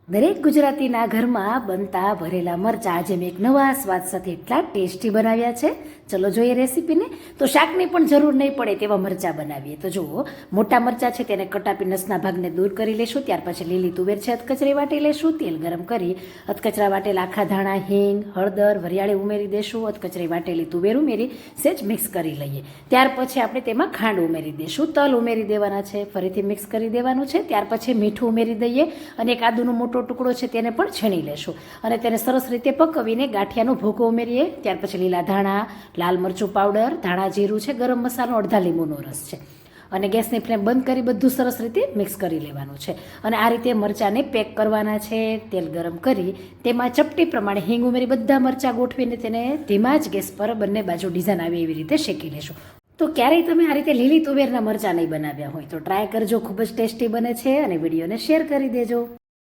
દરેક ગુજરાતીના ઘરમાં બનતા ભરેલા મરચાં આજે મેં એક નવા સ્વાદ સાથે એટલા ટેસ્ટી બનાવ્યા છે. ચલો જોઈએ રેસીપીને. તો શાકની પણ જરૂર નહીં પડે તેવા મરચાં બનાવીએ. તો જુઓ, મોટા મરચાં છે તેને કટાપી નસના ભાગને દૂર કરી લેશું. ત્યાર પછી લીલી તુવેર છે અધકચરી વાટી લેશું. તેલ ગરમ કરી અધકચરા વાટેલા આખા ધાણા, હિંગ, હળદર, વરિયાળી ઉમેરી દેશું. અધકચરી વાટેલી તુવેર ઉમેરી સેજ મિક્સ કરી લઈએ. ત્યાર પછી આપણે તેમાં ખાંડ ઉમેરી દેશું. તલ ઉમેરી દેવાના છે, ફરીથી મિક્સ કરી દેવાનું છે. ત્યાર પછી મીઠું ઉમેરી દઈએ અને એક આદુનો મોટો ટુકડો છે તેને પણ છીણી લેશું અને તેને સરસ રીતે પકવીને ગાંઠિયાનો ભૂકો ઉમેરીએ. ત્યાર પછી લીલા ધાણા, લાલ મરચું પાવડર, ધાણા જીરું છે, ગરમ મસાલો, અડધા લીંબુનો રસ છે અને ગેસની ફ્લેમ બંધ કરી બધું સરસ રીતે મિક્સ કરી લેવાનું છે. અને આ રીતે મરચાંને પેક કરવાના છે. તેલ ગરમ કરી તેમાં ચપટી પ્રમાણે હિંગ ઉમેરી બધા મરચાં ગોઠવીને તેને ધીમા જ ગેસ પર બંને બાજુ ડિઝાઇન આવે એવી રીતે શેકી લેશું. તો ક્યારેય તમે આ રીતે લીલી તુવેરના મરચાં નહીં બનાવ્યા હોય તો ટ્રાય કરજો, ખૂબ જ ટેસ્ટી બને છે અને વિડીયોને શેર કરી દેજો.